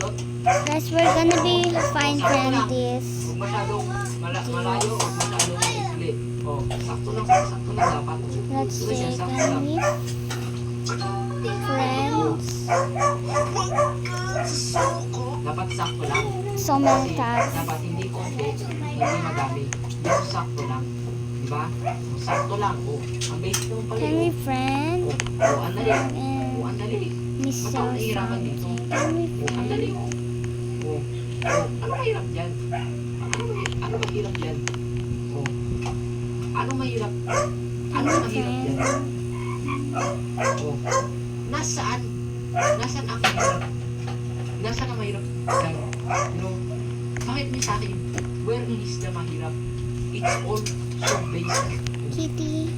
Guys, we're gonna be fine this. Huwag masyadong malayo o masyadong maikli. O, sakto lang dapat. Let's Ito siya, say, sakto can lang. we friends Dapat sakto lang. so many Kasi times? dapat hindi konti, hindi madami. Dito sakto lang. Diba? O, sakto lang. O, ang basic naman pala Can yun. we friend O, ang dali. O, and ang dali. miss Ba't ako nahihirapan dito? Can we O, ang dali. O, ano mahirap dyan? Ano mahirap dyan? O, ano mahirap? Ano mahirap dyan? O, nasaan? Nasaan ang mahirap? Nasaan ang mahirap? Dyan. No? Bakit may sa akin? Where is the mahirap? It's all so basic. Kitty?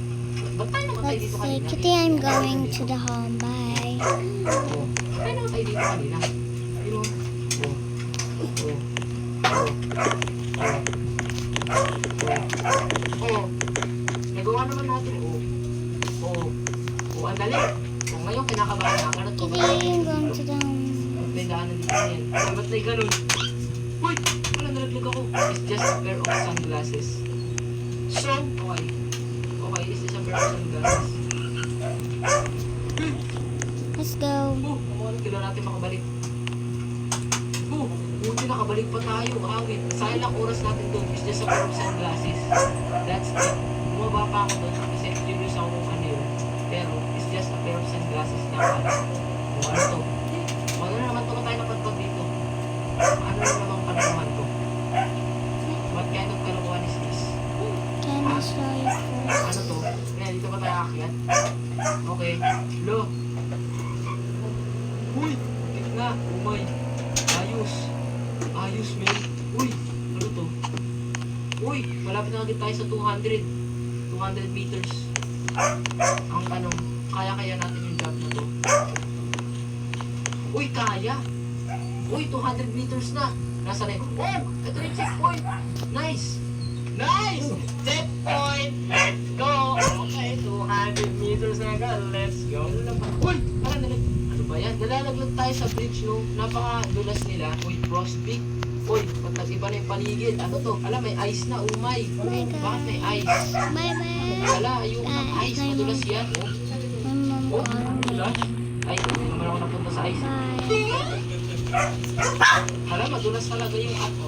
Ba't tayo naman tayo Let's dito say, kanina? Kitty, I'm going to the home. Bye. O, tayo naman tayo dito kanina. You know? Nagawa naman natin. Ang dali. Kung ngayon kinakabahan na, ganun ko Kitty, I'm going to the home. may daanan dito yan. Ba't na ganun? Uy! Wala, nalaglag ako. It's just a pair of sunglasses. So, okay. Okay, it's just a pair of sunglasses. Let's go. Kailan natin makabalik. Buti nakabalik pa tayo. Awit. Sayang lang oras natin doon. It's just a pair of sunglasses. That's it. Bumaba pa ako doon kasi curious ako kung ano yun. Pero, it's just a pair of sunglasses na pala. Kung ano to? Ano na naman to na tayo napadpad dito? Ano na naman panaman to? What kind of kalokohan is this? Can I show you Ano first? to? Kaya dito ba tayo akyat? Okay. Lo. Uy! Tik na. Umay. Ayos. Ayos, man. Uy! Ano to? Uy! Malapit na agad tayo sa 200. 200 meters. Ang tanong, kaya natin yung job na to? Uy! Kaya! Uy! 200 meters na! Nasa na yun? Oh! Ito na yung checkpoint! Nice! Nice! Checkpoint! Let's go! Okay, 200 meters na agad. Let's go! Uy! Parang ano ba yan? Nalalaglag tayo sa bridge, no? Napaka-dulas nila. Uy, frostbite. Uy, pag nag-iba na yung paligid. Ano to? Alam, may ice na. Umay. My God. Bakit may ice? Bye-bye. Wala, yung ice, madulas yan. Oh, madulas? Ay, hindi naman ako napunta sa ice. Bye. Hala, madulas talaga yung ako.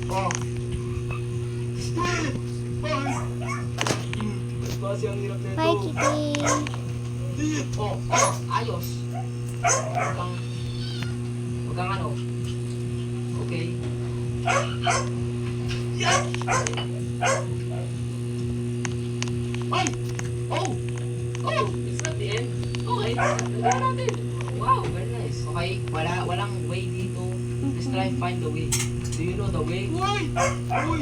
Oh. Kasi ang hirap nito. Bye, Kitty. Oh, ayos. Huwag kang ano. Okay. Ay! Oh! Oh! It's not the end. Okay. Nagawa natin. Wow, very nice. Okay, walang way dito. Let's try and find the way. Do you know the way? Uy! Uy!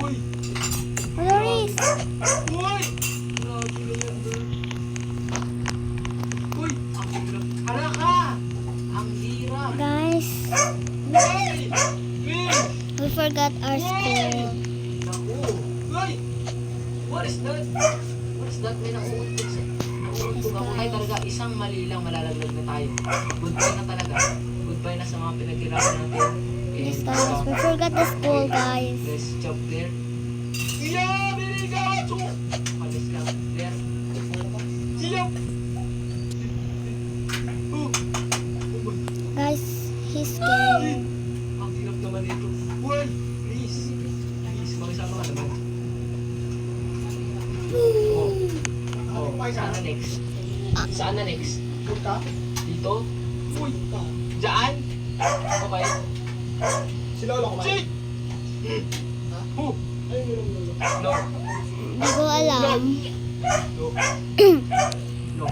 Uy! Loris. Uy! Uy! Ang hirap. Hala ka! Ang hirap. Guys, Uy! Uy! we forgot our school. Naku! Uy! What is that? What is that? May nauuntog ako. Ay talaga, isang mali lang malalaglag na tayo. Goodbye na talaga. Goodbye na sa mga pinaghirapan natin. Yes, guys, we forgot the school, guys. Let's jump there. Yeah! Binigaw! Palis lang. There. Siyap! Oh! Oh my. Guys, he's scared. Ang hirap naman ito. Uy! Please! Please, makisama ka naman. Oh. Oh, saan na next? Saan na next? Dito? Uy! Diyan? Okay. Si Lolo ko ba? Shit! Who? No. Hindi ko alam. No. No.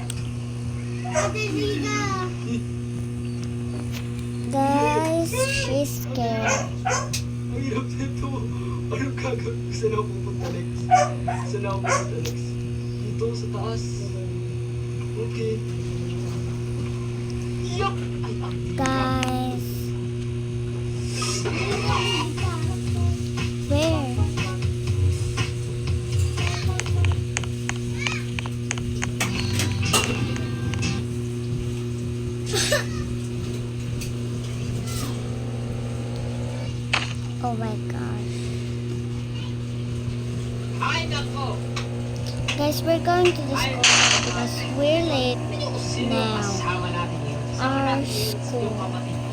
Guys, she's scared. Ang hirap nito. Anong gagawin? Saan ako pupunta next? Saan ako pupunta next? Dito, sa taas. Okay. Yup! Ay, ang hirap. Guys. Where? Oh my gosh. Ay, nako. Guys, we're going to the school because we're late Sino now. kasama natin yun? Kasama Our natin yun school. yung kapatid ko.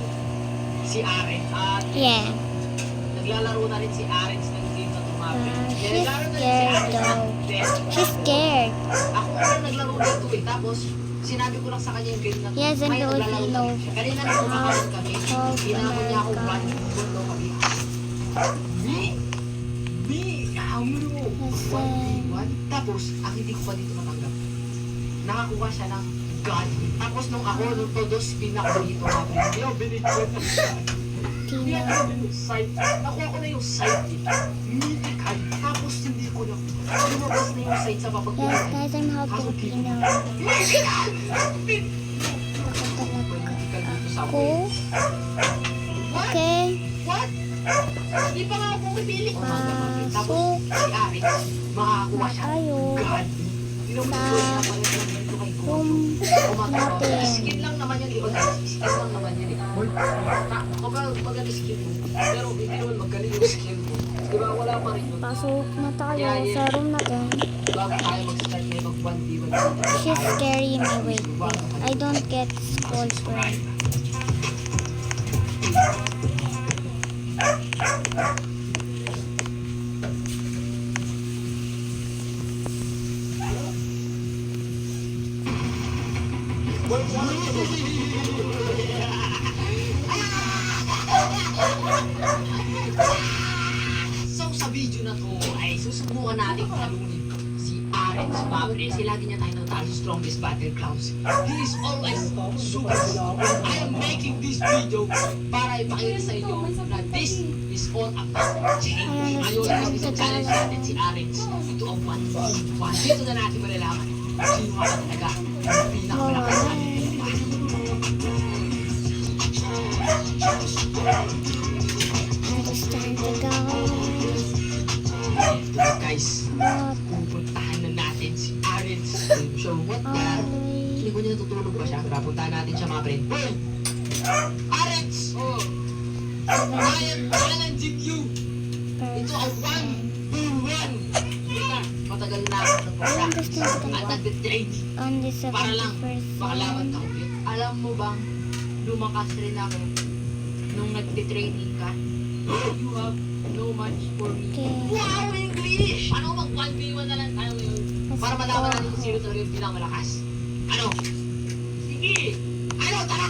Si Aren. At Yeah. naglalaro na rin si Aren ng game na tumapit. She's scared though. She's scared. Ako nga naglaro nito eh. Tapos, sinabi ko lang sa kanya yung game na to. Yes, and May naglalaro Filipino. na siya. Kanina nung kumakain kami, South hinamon niya ako America. one goal daw kami. Hamro! Listen. Tapos, ang hindi ko pa dito matanggap. Nakakuha siya ng gun. Tapos nung ako, nung todo spin ako dito, yung binigyan ko siya. Kaya Tina. yung sight, nakuha ko na yung sight eh. Mythical. Tapos hindi ko na, lumabas na yung sight sa Yes, papagpunan. guys, I'm helping Tina. Mythical! Talaga ako. Okay. What? Hindi pa nga ako pipili. Tapos Pasok si Alex, makakuha siya. tayo room natin. Skin lang naman yan, Leon. Skin lang naman yan. Kapag skin mo, pero hindi naman magaling yung skin mo. Diba, wala pa rin yun. Pasok na tayo sa room natin. Bago tayo mag-start na yung mag-1v1. She's scary me. Wait. I don't get school friend. So sa video na to ay susubukan natin talunin si Aren Spabri. Kasi lagi niya tayo natalo strongest battlegrounds. He is always super strong. I am making this video para ipakita sa inyo na this is all about change. Ngayon kami sa challenge natin si Aren ito ang 1v1. Dito na natin malalaman kung sino ka talaga ang pinakamalakas natin. Understand to go. Ito na guys, What? pupuntahan na natin si Aren. So what na? Hindi ko niya natutulog pa siya. Pupuntahan natin siya mga friend. Hoy! Aren! Oh! I am challenging you! Ito ang 1v1! Kita, matagal na ako ng I practice. understand to At go. nagtitraining. On the Para lang 71st makalaban ka one. ulit. Alam mo bang lumakas rin ako nung nagtitraining ka? You have no match for me. Okay. Wow, English! Ano mag 1v1 na lang tayo ngayon? Para malaman natin kung sino talaga yung pinakamalakas. Ano? Sige! Ano? Tara!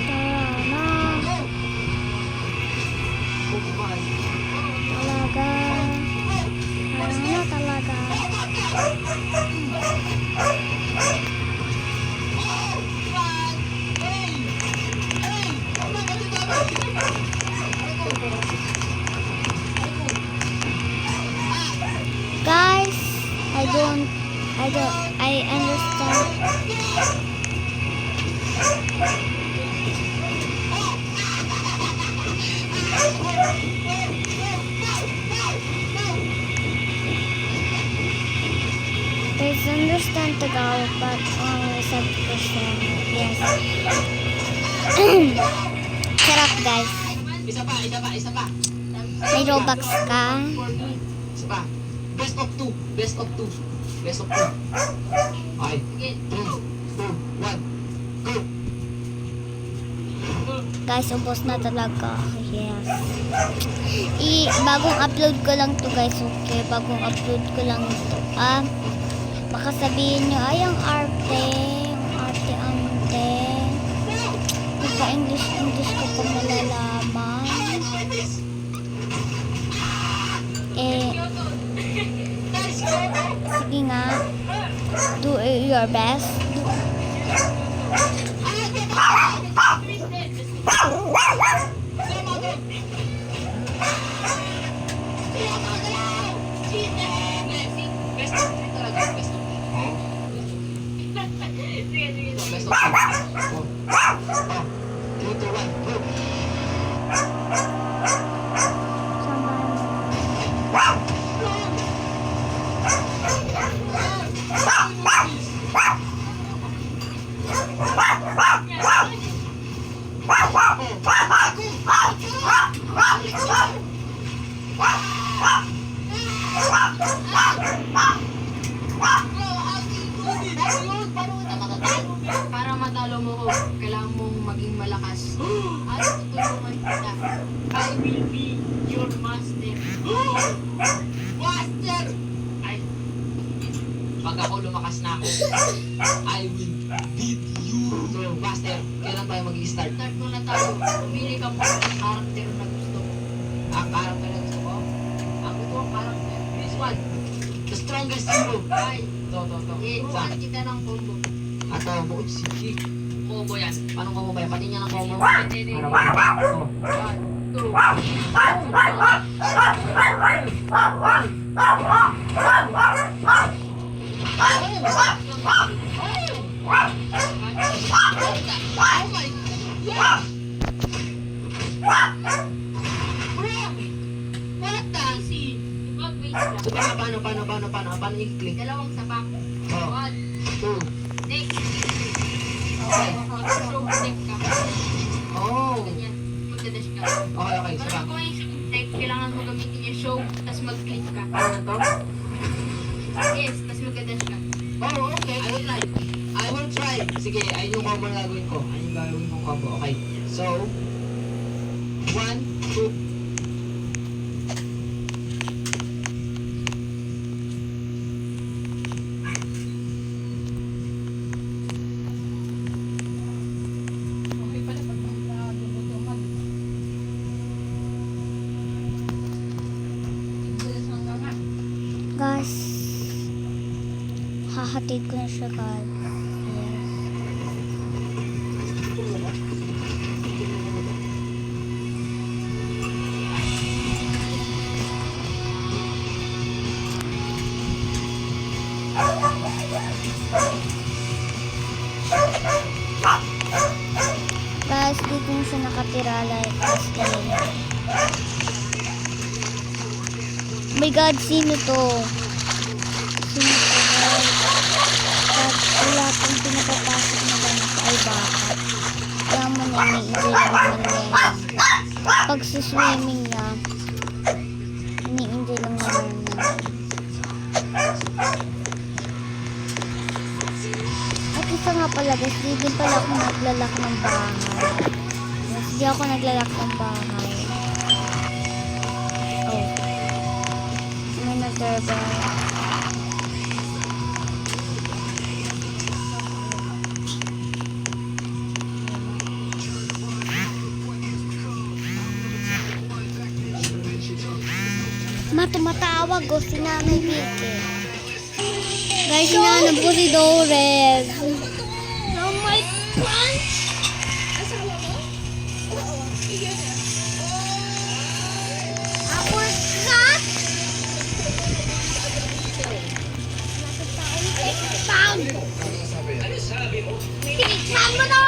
Tara na. Go! Bumubay. Talaga. Tara na talaga. Guys, I understand. There's understand Tagalog, but only 7%. Yes. Shut up, guys. Isa pa. May Robux ka? Isa pa. Best of 2. Okay. 3, 2, 1, go! Guys, ubos na talaga. Yes. Bagong upload ko lang to, guys. Okay, bagong upload ko lang to. Baka sabihin nyo, ay, ang arte. English ko pa malalaman. Sige nga. Do your best. Best of 3 talaga. Best of 3. Best of 3. 3, 2, 1, go! Pag ako lumakas na ako, I will beat you. So, Master, kailan tayo mag-i-start? Start muna tayo. Pumili ka po ng character na gusto mo. Ang character na gusto ko? Ang gusto kong character. This one. The strongest hero. Ay, To. turuan kita ng combo. Ato, bukod sige. Combo yan. Paano combo ba yan? Pati niya ng combo. Hindi. Ano ba? Oh. 1, 2. Oh my God! What the? Easy. So, paano i-click? Dalawang sapak. Oh. 1, 2. next. Okay. Show deck ka. Oh. Ganyan. Magdadash ka. Okay, Pero sabak. kung yung deck, kailangan mo gamitin yung show, tapos mag-click ka. Ano na to? Yes, tapos magdadash ka. Oh, okay. I will try. Sige, ayun yung combo na gagawin ko. Ayun yung gagawin kong combo. Okay. So, 1, 2. Guys, hahatid ko na siya, guys. Yes. Guys, dito na siya nakatira like last time. Oh my God, sino to? Sino to, guys? Wala pang pinapapasok na ganito ay bakit? Kaya mo na ini-enjoy lang naman yan. Pag swimming niya, ini-enjoy lang naman niya. At isa nga pala guys, di din pala ako naglalak ng bahay. Yes, di ako naglalak ng bahay. Oh. May nag-doorbell. Tumatawag ko si Nanay Vicky. Guys, sinanap ko si Dores. Oh my crunch! Uppercut! Tinikman mo na!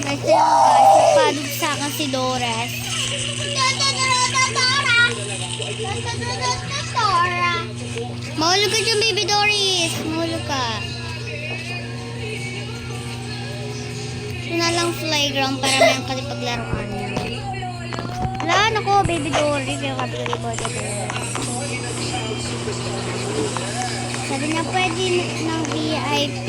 Nagpalog sa akin si Dores. Mahulog ka dyan, baby Doris. Mahulog ka. Ito na lang playground para mayroon ka din paglaruan niya. Wala, naku, baby Doris. Yung kabili ko dyan. Sabi niya, pwede ng VIP.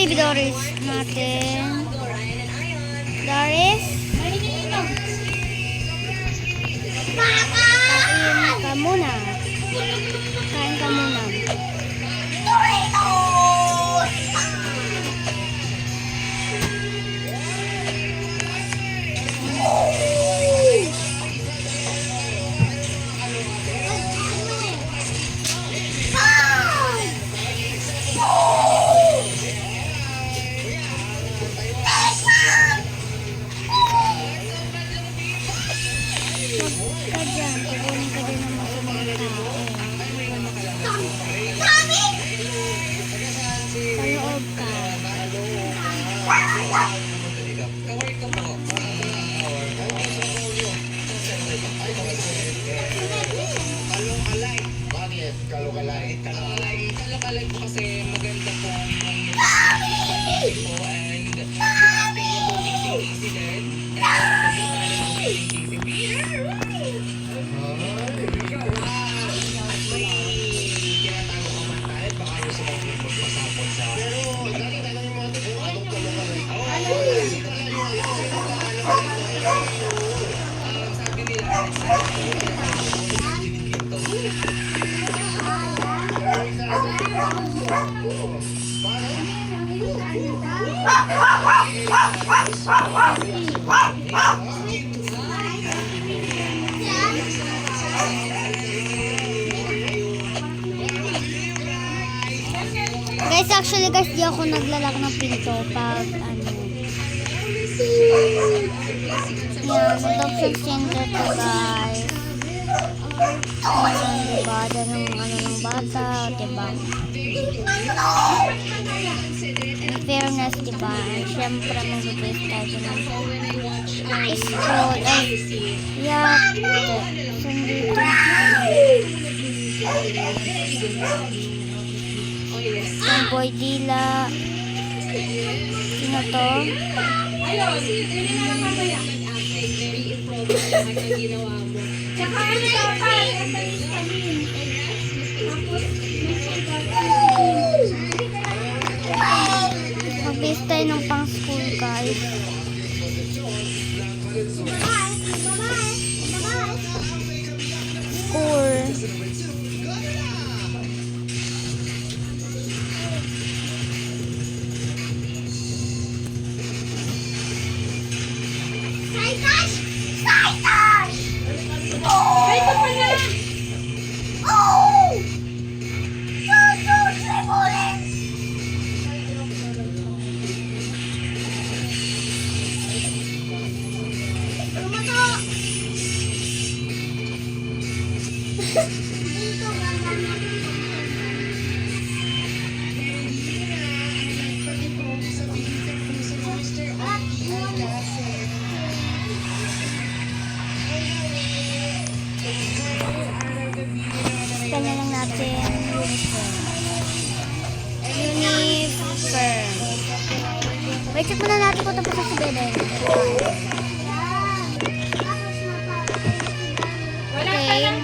baby Doris natin. Doris? Kain ka muna. Kain ka muna. Ka dyan, kukunin ka din ng mga tao. Sa loob ka. Bakit? Kalokalay. Kalokalay po kasi maganda po ang po and incident sabi nila Guys, actually guys, di ako naglalak ng pinto pag ano. Yan, adoption center to guys. Yan, diba? Diyan ang ano ng bata, diba? In fairness, diba? Siyempre, mag-base tayo ng school. Ay, yeah. Sandito. Yung boy Dila. Sino to? Ayun, hindi na lang mamaya. Very improbable naman ang ginawa mo. Tsaka ano dapat? Mag-base tayo ng pang school guys. School. Ito pa na! Kanya lang natin uniform. Wait, check muna natin kung tapos na si Bebe. Okay.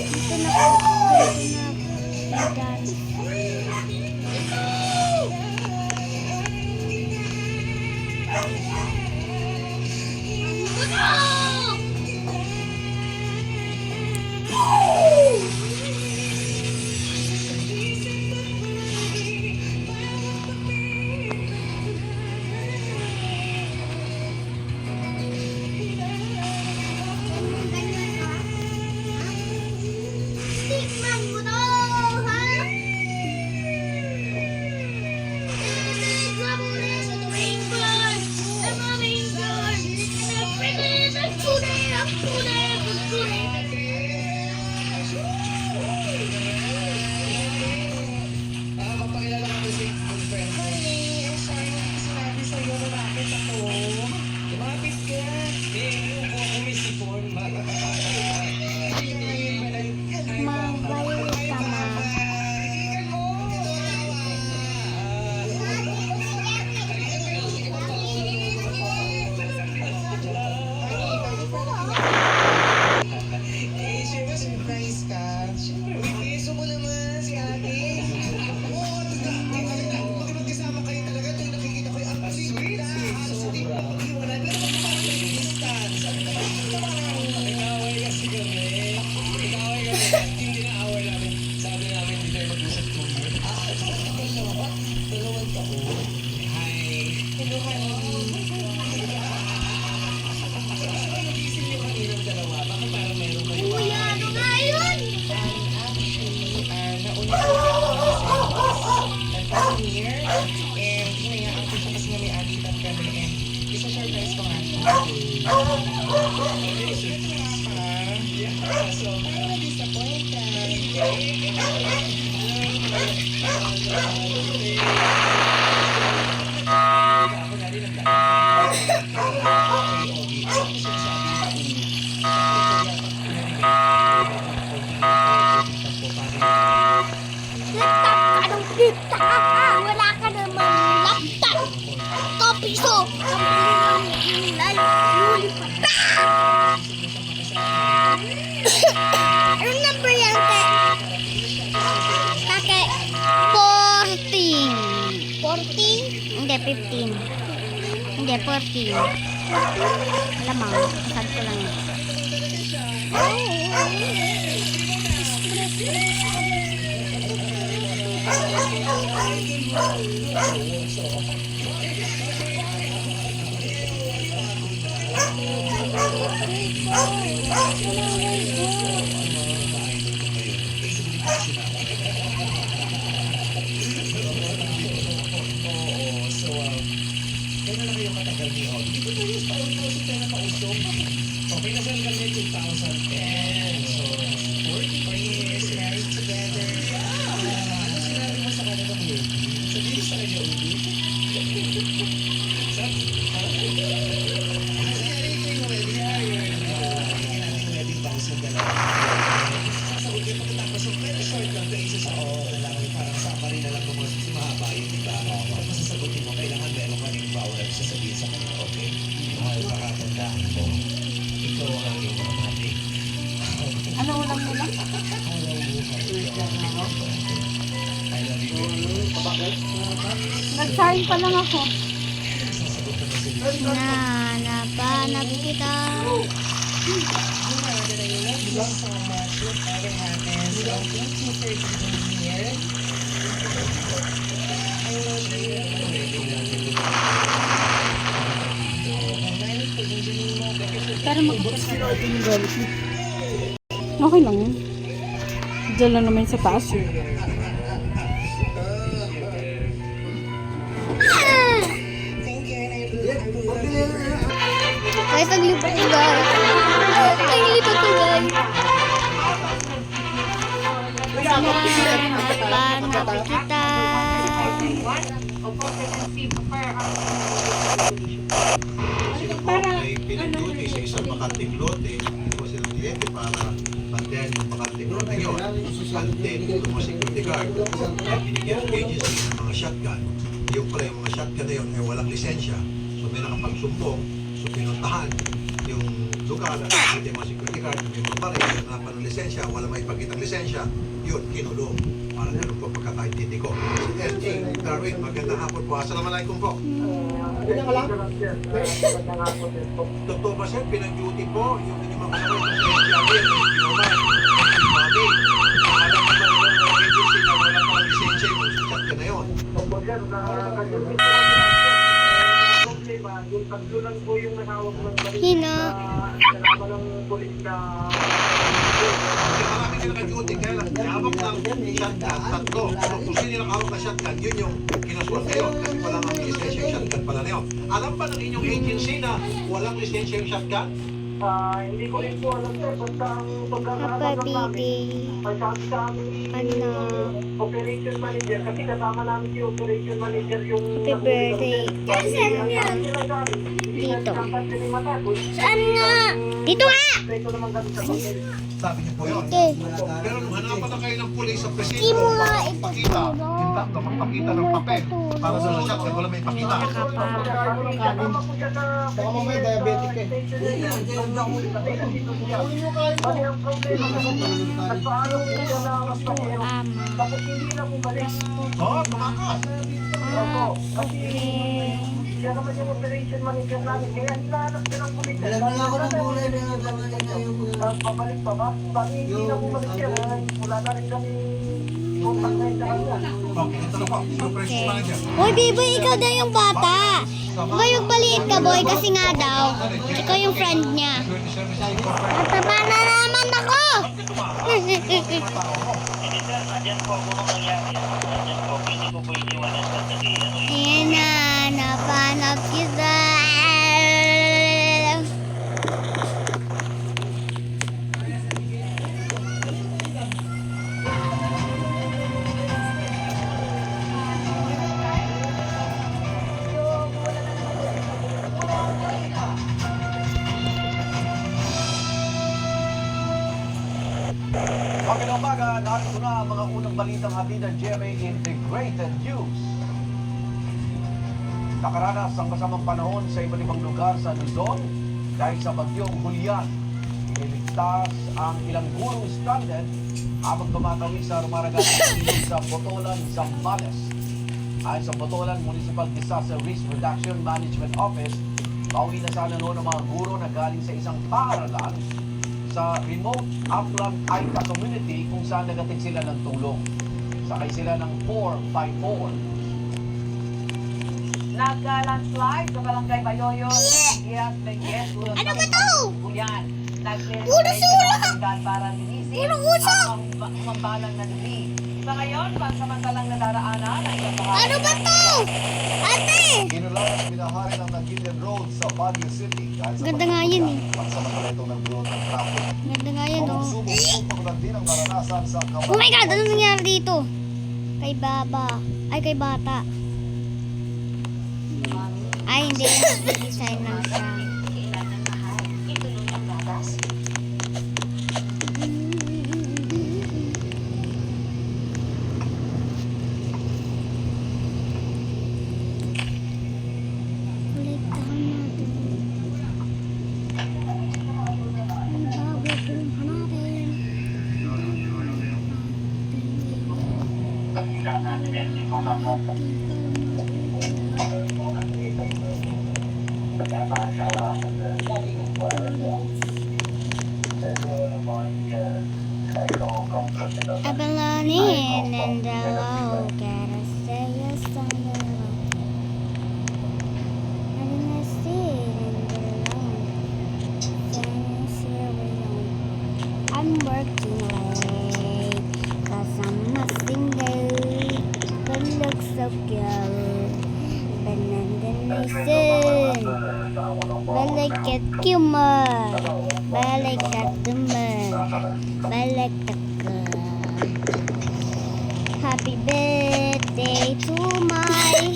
Ito na po. Laptop! Anong laptop? Wala ka naman laptop! Ito, piso! Anong number yan, Kek? Kake? 14. 14? Hindi, 15. Hindi, 14. Alamang, kasad ko lang yun. Okay na sila kami 2010. So, 44 years married together. Ano sinabi mo sa kanila, Ubi? Sabihin sa kanya, Ubi? Nangyari ko yung wedding hire. Bigyan natin yung wedding vows ng dalawa. Sasagot kayo pagkatapos. So, pero short lang to isa sa lalaki. Parang summary na lang kung mahaba yun, di ba? Pag masasagutin mo, kailangan meron ka rin vow na sasabihin sa kanya, okay? Mahal, pakatandaan mo. Ikaw ang aking mamati. Ano ulam nila? I love you, baby. Nag-sign pa lang ako. Napanap kita. That I love you so much. Whatever happens, thank you for being here. I love you. Pero Okay lang yun. Diyan lang naman sa taas yun. Ay, taglipat ko guys. Taglipat ko guys. Napanap kita. May pinag-duty sa isang bakanting lote, po silang kliyente para bantayan yung bakanting lote yun. Until yung mga security guard ay binigyan ng agency ng mga shotgun. Yung pala yung mga shotgun na yun ay walang lisensya. So may nakapagsumbong, so pinuntahan yung lugar at yung mga security guard, yung mga pare, yung napan ng lisensya, wala may ipagkitang lisensya, yun, kinulong. Parang ganun po pagkakaintindi ko. Si SG, Darwin, magandang hapon po. Assalamualaikum po. Totoo ba sir, pinag-duty po, yung inyong mga kasabay sa SG, yung Pinoman, Mami, alam naman yung mga agency na wala palang lisensya yung chat ka na yun. Yung tatlo lang po yung nahawak ng balik Hina. kasama ng polis na Kasi marami na naka-duty, kaya lang, hawak ng shotgun, tatlo. So kung sino yung nakahawak na shotgun, yun yung kinasuan kayo. Kasi wala nga lisensya yung shotgun pala na yun. Alam ba ng inyong agency na walang lisensya yung shotgun? hindi ko rin po alam sir, basta ang pagkakaalam Happy namin, baby. ang sabi sa amin Ano? operation manager, kasi kasama namin si operation manager yung Happy birthday. Dito. Saan nga? Dito nga! Ito naman kami sa papel. Sabi niyo po yun. Okay. Pero nung hanapan na kayo ng pulis sa presinto, Hindi mo nga magpakita, ituturo. magpakita ng papel para sa shotgun, wala may pakita. Kasama po siya sa Baka mamaya diabetic eh. Pati ang problema nagpaalam po siya na pasahero, Ama. tapos hindi na bumalik. Oo, tumakas. Opo, kasi Okay. siya naman yung operation manager namin, kaya hinahanap siya ng pulis. Alam na ako ng kulay na pabalik pa ba? Bakit hindi na bumalik siya? Wala na rin kami contact na sa kanya. Okay, ito na po. Operation manager. Uy, Biboy, ikaw daw yung bata. Boy, magpaliit ka, boy, kasi nga daw, ikaw yung friend niya. Mataba na naman ako! Ayan na, napanap kita. ng balitang hatid ng GMA Integrated News. Nakaranas ang masamang panahon sa iba't ibang lugar sa Luzon dahil sa bagyong Julian. Iniligtas ang ilang gurong stranded habang tumatawid sa rumaragat sa Botolan, Zambales. Ayon sa Botolan Municipal Disaster Risk Reduction Management Office, pauwi na sana noon ang mga guro na galing sa isang paaralan sa remote upland Aita community kung saan nagatig sila ng tulong. Sakay sila ng 4x4. Nagka-landslide sa Barangay Bayoyo, Yes, Benguet, Gulong Ano ba to? Buyan. Ulo-sulo! Para linisin Ulo-usok! ang mambalang na dumi. Sa ngayon, pansamantalang nadaraanan ang ilang mga... Ano ba to? Ate! Inulan ang binahari ng Naguilian Road sa Baguio City dahil sa Ganda nga yun eh. Pansamantala itong nagbuot ng traffic. Ganda nga yan oh. Pagsubok pagulan din ang naranasan sa Oh my God! Ano nangyari dito? Kay Baba. Ay, kay Bata. Ay, hindi. Design lang siya. Kailangan mahal. Ito lang ang gatas. Kolektahan natin. Ang bago kong hanapin. I've been learning in the low, gotta say yes on the low. I didn't see in the low, saying here we go. I'm working late, cause I'm a single, but look so good. But then I sin, balik at kumar, balik at dumar, balik at Happy birthday to my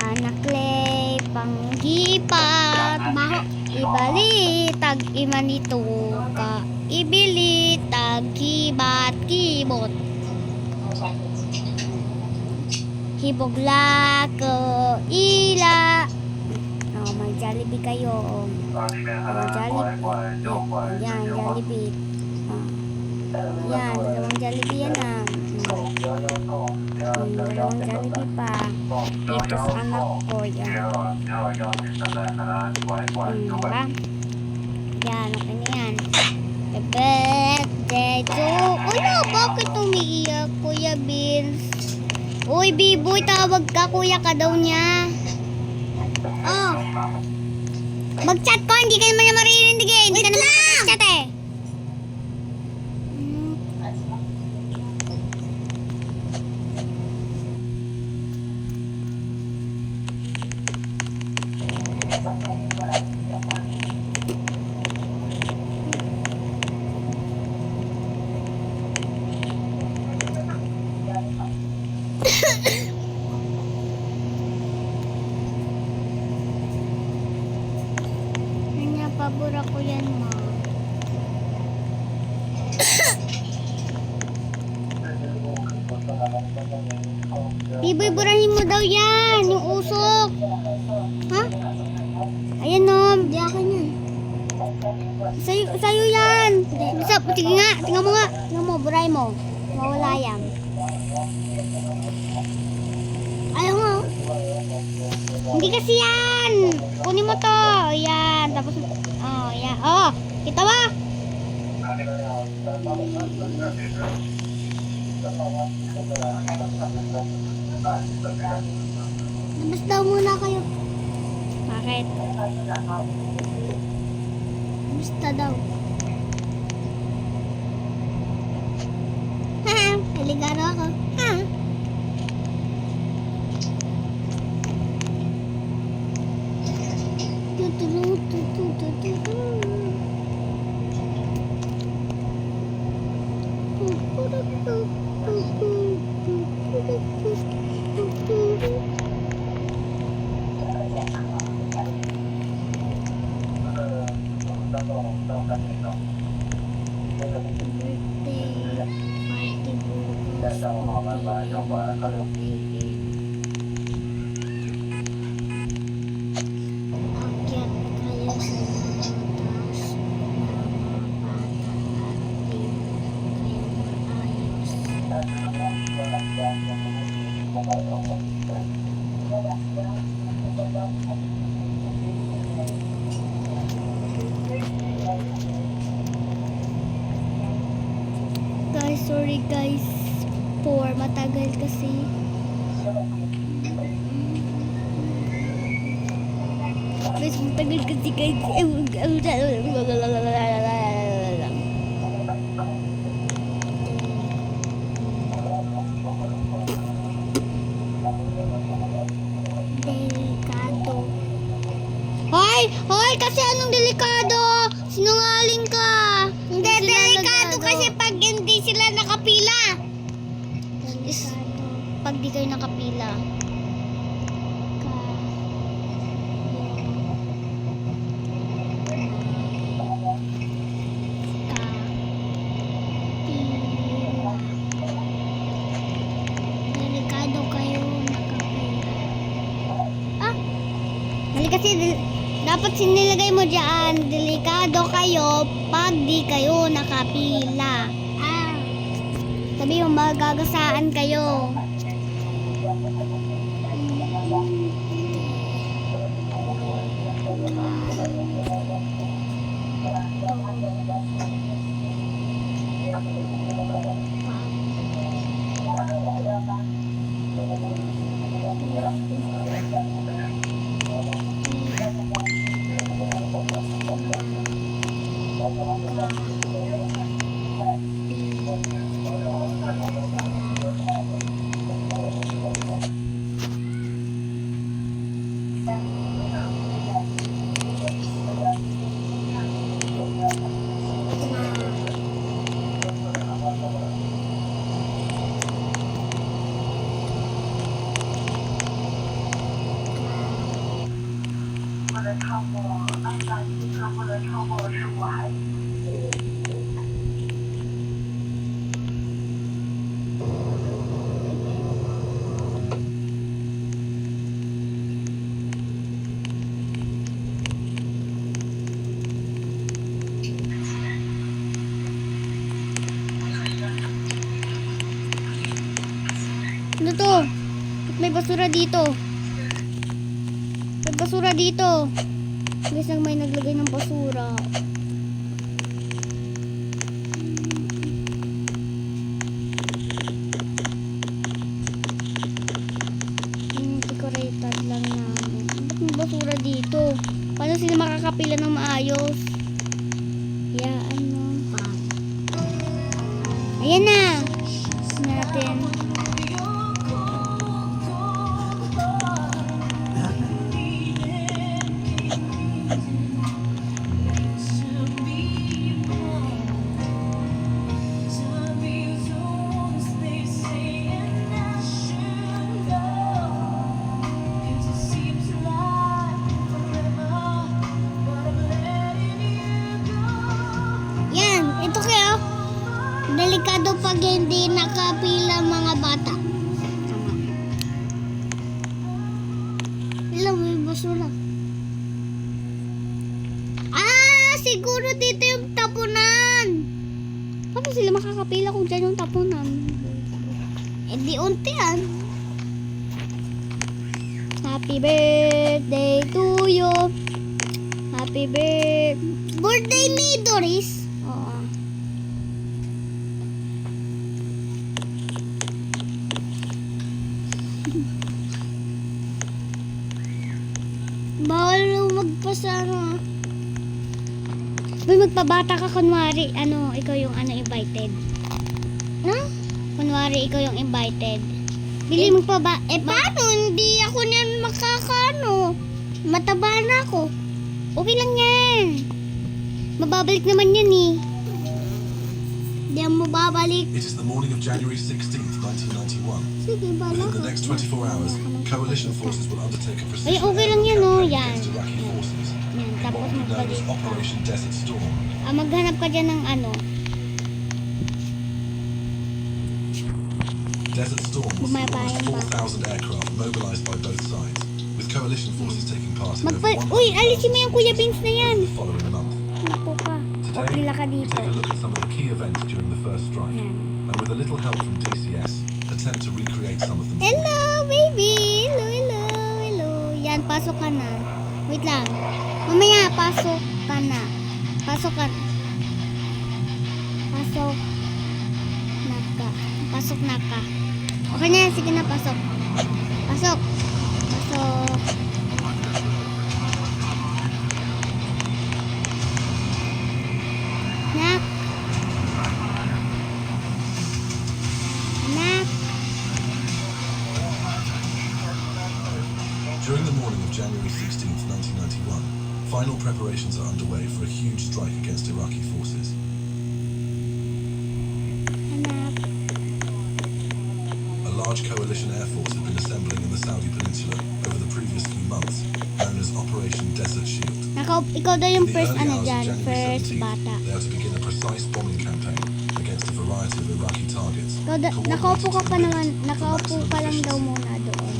anak le panggipat maho ibalitag imanito ka ibilitag kibat kibot hibogla ko ila may Jollibee kayo Jollibee yan Jollibee yan dalawang Jollibee yan dalawang Jollibee pa dito sa anak ko yan diba? Yan, okay na yan the birthday to ulo, bakit umiiyak Kuya Vince? Uy, Biboy, tawag ka, kuya ka daw niya. Oh. Mag-chat ko, hindi ka naman niya maririnig eh. Hindi ka naman mag-chat eh. Pabura ko yan, ma. Biboy, burahin mo daw yan. Yung usok. Ha? Ayan, no. Di akin yan. Sa'yo yan. Sige nga. Tingnan mo nga. Tingnan mo, burahin mo. Mawala yan. Ayaw mo. Hindi kasi yan. Kunin mo to. Yan. Tapos, oh, yan. Oh, kita ba? Labas daw muna kayo. Bakit? Basta daw. Ha? Aligaro ako. Ha? Birthday party bukas. Akyat kayo sa taas. Guys, sorry guys. Matagal kasi. Guys, matagal kasi guys. Delikado. Hoy! Hoy! Kasi anong delikado? Sinungaling ka. Hindi, delikado kasi pag hindi sila nakapila. Pag di kayo nakapila. Delikado kayo nakapila. Ah! Mali kasi dapat sinilagay mo dyan. Delikado kayo pag di kayo nakapila. Ah! Sabi mo magagasaan kayo. Ano to? Ba't may basura dito? May basura dito. Guys, may naglagay ng basura. Decorated lang namin. Ba't may basura dito? Paano sila makakapila ng maayos? Hayaan mo. Ayan na. Natin. Ito kaya, delikado pag hindi nakapila mga bata. Ilang may basura. Ah, siguro dito yung tapunan. Paano sila makakapila kung dyan yung tapunan? Eh di untian. Happy birthday to you. Happy birthday ni Doris. Oo. Bawal magpasara. Uy, magpabata ka kunwari. Ano, ikaw yung invited. No? Kunwari, ikaw yung invited. Bili magpaba. Paano? Hindi ako niyan makakano. Mataba na ako. Okay lang yan. Mababalik naman yan eh. Hindi mo babalik. It is the morning of January 16th, 1991. Sige, bala Within the ka. next 24 hours, coalition forces will undertake a Ay, precision okay lang yan oh. airstrike Yan. against Iraqi forces, Yan. Tapos known as magbalik ka. Operation Desert Storm. Maghanap ka dyan ng ano. Desert Storm Storm was Bumaba yung baka. 4,000 aircraft mobilized by both sides, with coalition forces taking part in over Uy, 100 alisin mo yung Kuya Beans na yan. in the following month. Naku ka. Today, Pagpila ka we dito. take a look at some of the key events during the first strike, and with a little help from DCS, attempt to recreate some of them. for you. Hello, baby. Hello, hello, hello. Yan, pasok ka na. Wait lang. Mamaya, pasok ka na. Pasok ka. Pasok na ka. Pasok na ka. Okay na yan. Sige na, pasok. Pasok. Pasok. Nak. Nak. During the morning of January 16th, 1991, final preparations are underway for a huge strike against Iraqi forces. Anak. A large coalition air force had been assembling in the Saudi Peninsula over the previous few months, known as Operation Desert Shield. Ikaw daw yung In the first early hours of dyan. January First 17th, bata. they are to begin a precise bombing campaign against a variety of Iraqi targets. Nakaupo ka pa naman. coordinated to the Nakaupo maximum ka lang daw efficiency. muna doon.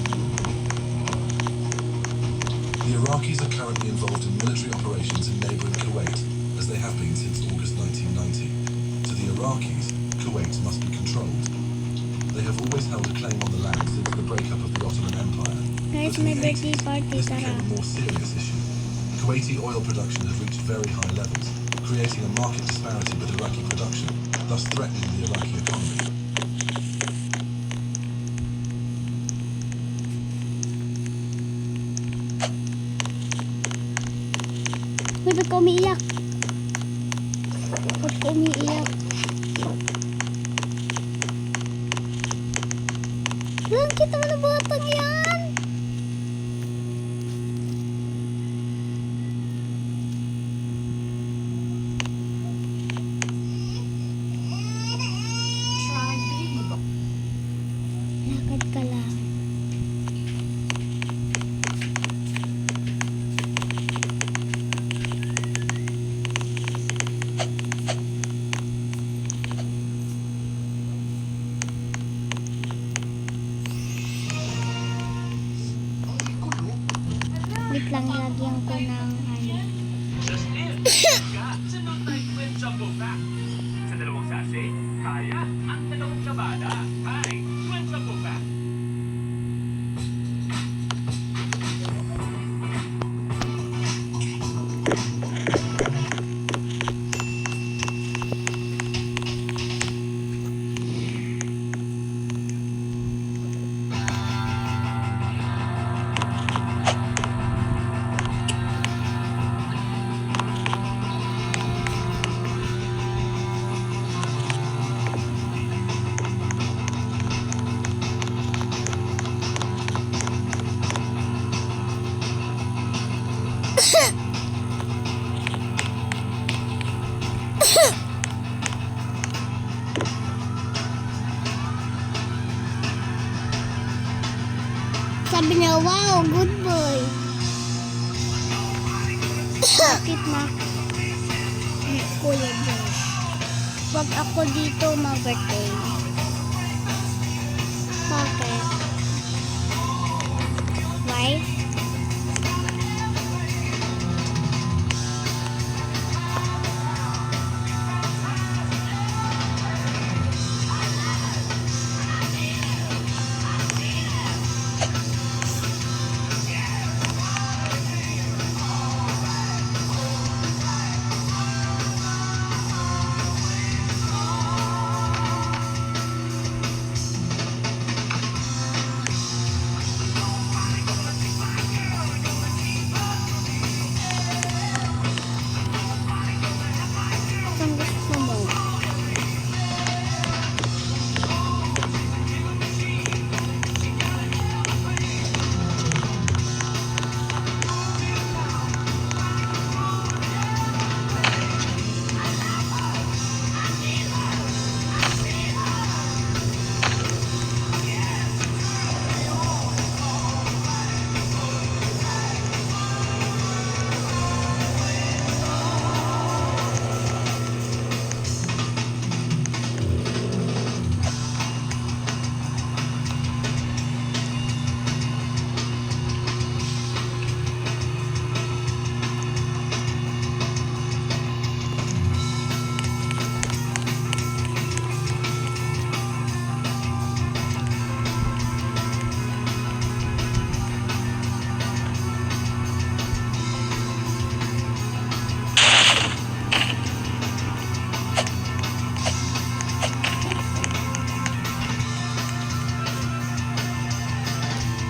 The Iraqis are currently involved in military operations in neighboring Kuwait, as they have been since August 1990. To the Iraqis, Kuwait must be controlled. They have always held a claim on the land since the breakup of the Ottoman Empire. Guys, But in may the birthday 80s, party. this Tara. became a more serious issue. Kuwaiti oil production had reached very high levels, creating a market disparity with Iraqi production, thus threatening the Iraqi economy. Uy, ba't ka umiiyak? Ba't ka umiiyak? Lang, kita mo na batang yan! Lakad ka lang. Wait lang, lagyan ko ng ano. Sa dalawang sase, kaya ang dalawang kabada. Ay, kwenta po ba? Sabi niya, wow, good boy. Bakit na? Ni Kuya Josh. Wag ako dito mag-birthday. Bakit? Why?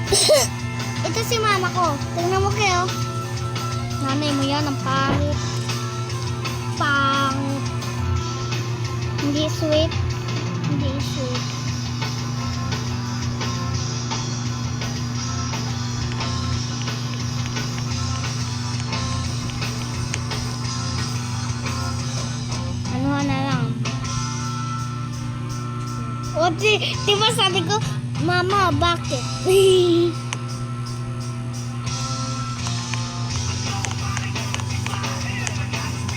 Ito si mama ko. Tingnan mo kayo. Nanay mo yan, ang pangit. Pangit. Hindi sweet. Hindi sweet. Ano na lang. O, di ba sabi ko, Mama, bakit?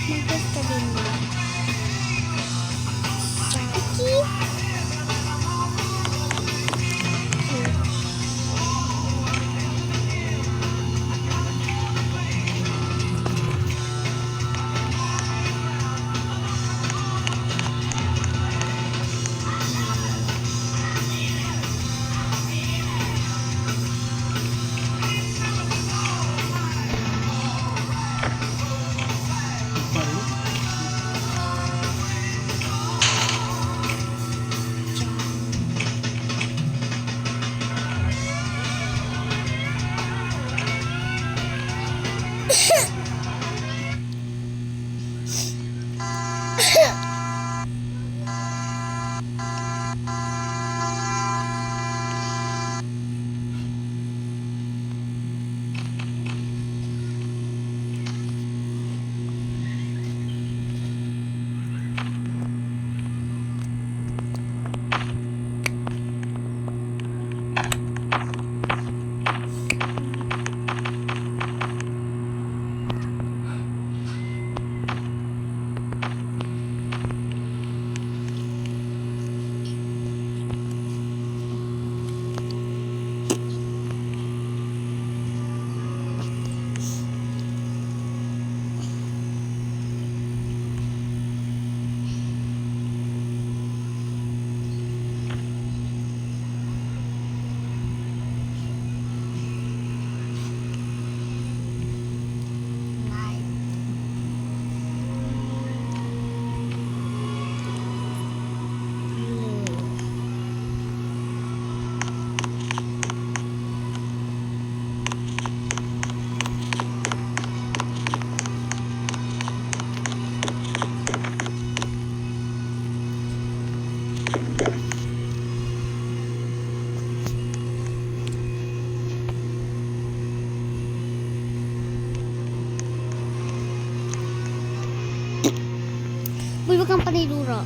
Magkas ka din ba? Saki? Uy, wag kang panidura.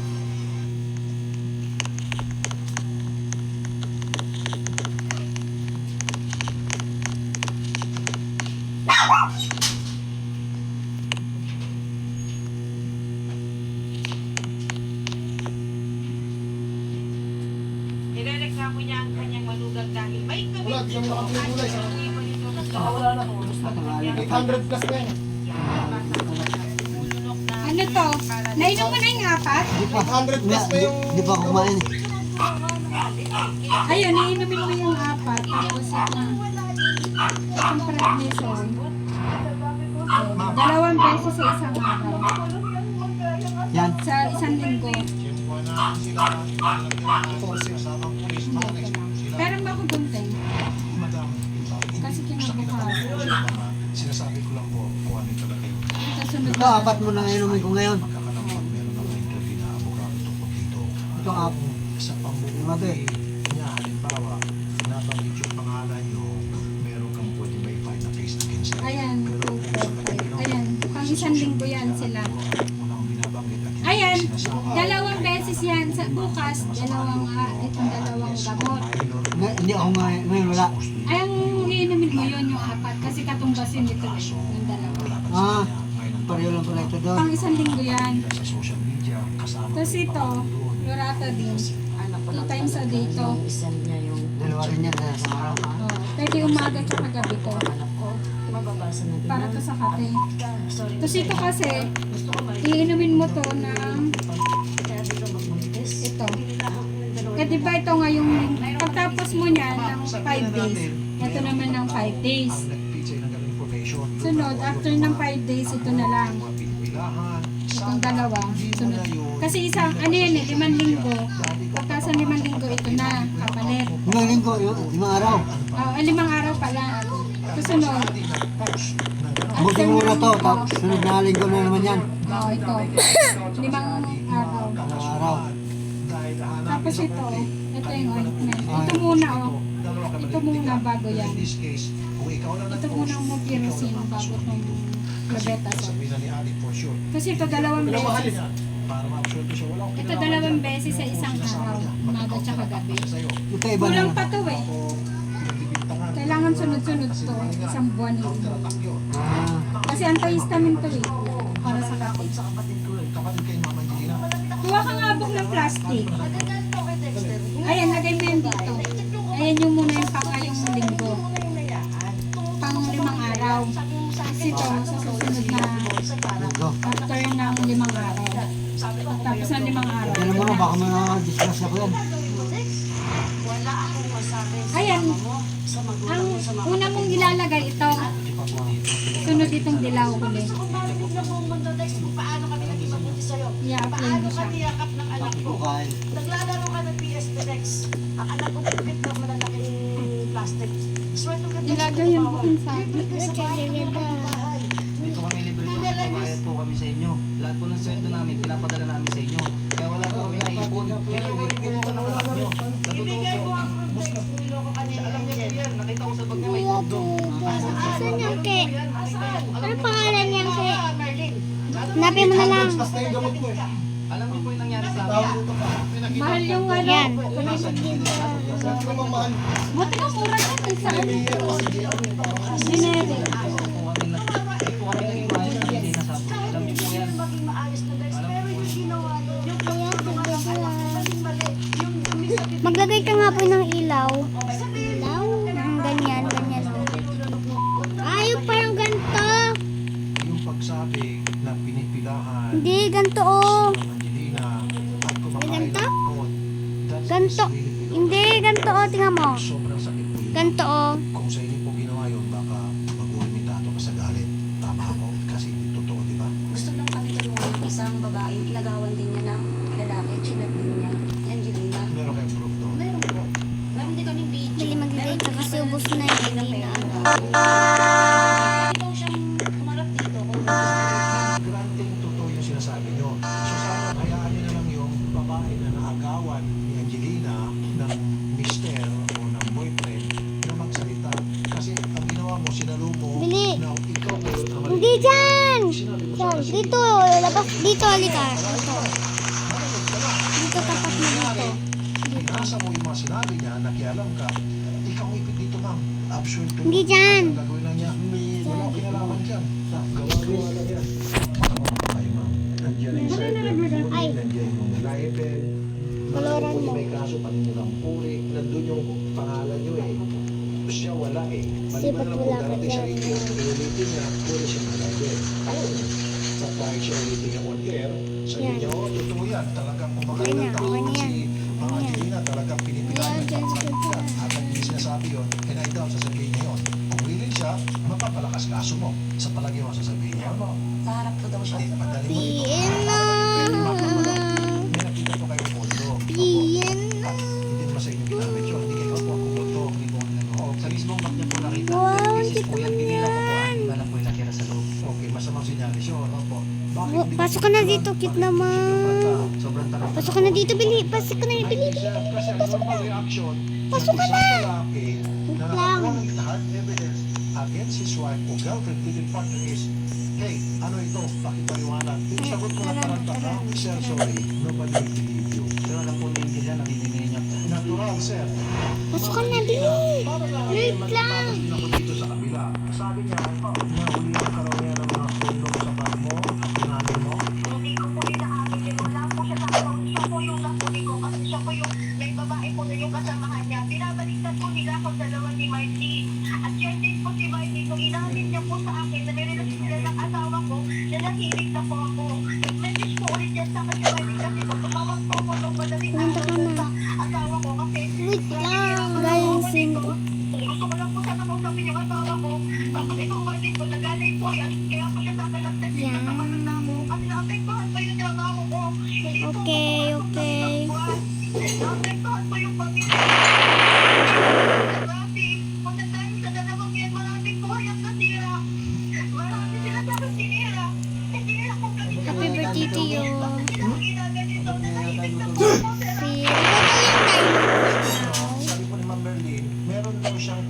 Nirereklamo niya ang kanyang malugang dahil may Wala, di naman nakapulay sa... Baka wala na. 800 plus na yan. Ano to? Nainom mo na yung apat? 800 plus na yung... Di pa kumain. Ayun, iinumin mo yung apat. Tapos itong prednisone. Dalawang beses sa isang araw. Yan. Sa isang linggo. Pero ba ako dunteng? Kasi kinabukasan. Sinasabi ko lang po kung ano talaga yun. Kasunod Ito, apat mo na inumin ko ngayon. Magkakalaman, meron ako interview na abogado tungkol dito. Ito nga po. Sa pambubuhay niya, halimbawa, nabanggit yung pangalan nyo, meron kang pwede may file na case against them. Ayan, Pero kung sa kanya ayan, pang isang linggo yan sila. unang binabanggit at hindi Ayan, sinasama. dalawang beses yan sa bukas, dalawang gamot. Hindi ako ngayon wala. Ay, ang iinumin mo yun yung apat kasi katumbasin nito yung dalawa. Ah, pareho lang pala ito doon. Pang isang linggo yan. Sa social media, kasama Tapos ito, Lorata din. 2 times a day ito. Dalawa rin yan sa araw. Oh, pwede umaga at gabi ko. Para to sa kape. Tapos ito kasi, iinumin mo to ng ito. Eh di ba ito nga yung pagtapos mo niyan ng 5 days. Ito naman ng 5 days. Sunod, after ng 5 days, ito na lang. Itong dalawa. Sunod. Kasi isang, ano yan eh, 5 linggo. Pagka sa 5 linggo, ito na, kapalit. Hindi, limang linggo, 5 araw. 5 araw pala. Susunod. Buti muna to, tapos sunod na linggo na naman yan. Ito. 5 araw. 5 araw. Tapos ito yung ointment. Ito muna, Ito muna bago yan. Ito muna ang mag-kerosene bago itong labetas. Kasi ito 2 beses. Ito 2 beses sa isang araw. Umaga tsaka gabi. Ito iba na. Kulang pa to eh. Kailangan sunod-sunod to. Isang buwan yun. Kasi antihistamine to eh. Para sa kapit. Kuha ka nga buk ng plastic. Ayan, lagay mo yan dito. Ayan yung muna yung pangayong linggo. Pang 5 araw. Kasi ito, sa susunod na after ng 5 araw. Tapos ng 5 araw. Yan mo na, baka ma-discuss ako yan. Ayan, ang una mong ilalagay ito. Sunod itong dilaw uli. I-apply mo siya. Okay. Naglalaro ka ng PS3X. Ang anak ko pipit na malalaking plastic. Swerte ka Ilagay yung bukin sa Dito kami libre po, bayad po kami sa inyo. Lahat po ng sweldo namin, pinapadala namin sa inyo. Kaya wala po kami naipon. Kaya uwi po ng anak nyo. ibigay mo ang protex. Tulo ko kanina. Alam niya po yan, nakita ko sa bag niya may kondom. Asan yung ke? Ano pangalan niyang ke? Merlin. Hanapin mo na lang. Alam niyo po yung nangyari sa amin. mahal yung ano. Yan. Buti ka mura yan. Sa Hindi po kami naging maayos na hindi nasabi. Alam niyo po yan. Maging maayos na guys. Pero yung ginawa nyo, yung mali. Yung dumi sa bibig. Maglagay ka nga po ng ilaw. Ilaw? Ganyan, ganyan. Ayaw parang ganito. Yung pagsabi na pinipilahan Hindi, ganito oh. ng Angelina at kumakain Ganito? ng gamot, that's Ganito. really Hindi, ganito oh. Tingnan mo. sobrang sakit po yun. Ganito oh. Kung sa inyo po ginawa yun, baka mag-ulimitato ka sa galit. Tama ako, kasi hindi totoo, di ba? Gusto lang kami tulungan ng isang babae, ilagawan din niya ng lalaki, chinat din niya, Angelina. Meron kayong proof doon. Meron po. Meron din kaming video. Bili maglagay ka kasi ubos na yun. Hindi na ano. Ikaw siyang kumarap dito. Granting totoo yung sinasabi nyo. So sana hayaan nyo na lang yung babae na naagawan ni Angelina ng mister o ng boyfriend na magsalita. Kasi ang ginawa mo, sinalo mo Bili. na ikaw ngayon ang Hindi dyan! Dyan. Dito. Labas. Dito, halika. Dito. Dito, tapat mo dito. Binasa mo yung mga sinabi niya, nakialam ka, ikaw ipit dito ma'am. Absurd to. Hindi dyan. Ang gagawin lang niya, wala akong kinalaman dyan. Gawa lang yan. Ay ma'am, nandiyan na yung cyber, Ay. nandiyan yung libel, Koloran kung mo. may kaso panimulang puri, nandun yung pangalan nyo eh. Siya wala eh. Kasi ba't Maliban na po wala ka darating siya dyan? rito, ulitin niya, puro siya malibel. Ayaw niya. Sa kahit siya ulitin niya on air, sabi Yan. niya, oh, totoo yan, talagang kumakain Ganyan, ng tao ganyan. si Angelina, talagang pinipilayan Yan, ng dyan, pangkat dyan. yan. At ang hindi sinasabi yun, and I doubt sasabihin niya yun. Kung willing siya, mapapalakas kaso mo. Sa palagi mo sasabihin niya, ano? Sa harap ko daw siya. Eh, madali mo ito. Piin na. May nakita ko kayo pondo. Piin na. Hindi naman sa inyo ginamit yun. Hindi kayo po ako pondo. Hindi po ako Sa mismong bag niya po nakita. Wow, Beses po yan, binila ko po. naman. Iba na po yung nakira sa loob. Okay, masamang sinyalis yun. Opo. Bakit Oh, hindi pasok ko ka na alam? dito, cute Bakit naman. hindi ko alam? Sobrang takot. Pasok ka na dito, Bili. Pasok ka na, Bili. Kasi ang normal reaction Pasok ka ng na. isang lalaki na lang. nakakuha ng hard evidence against his wife o girlfriend living partner is, hey, ano ito? Pakipaliwanag. Yung sagot mo na tarantaka, sir, sorry, nobody will believe you. Pero alam po ni Angela, naniningin niya po. Natural, sir. Pasok ka na, Bili. Wait lang. Ako dito sa kabila. Sabi niya, nahuli ang karoon ng mga kondom sa bag mo at tinanong mo. Hindi ko po inaamin yun. Wala po siya sa account. Siya po yung nahuli ko. Kasi siya po yung may babae po na yung kasamahan niya. Binabaliktad po nila ako dalawa ni Marty. At yan din po si Marty. Kung inamin niya po sa akin na may relasyon sila ng asawa ko, na nahilig na po ako. Nag-message po ulit yan sa akin si Marty kasi kung tumawag po ako nung madaling Punta ka araw na. sa asawa ko kasi Wait lang. Guys, gusto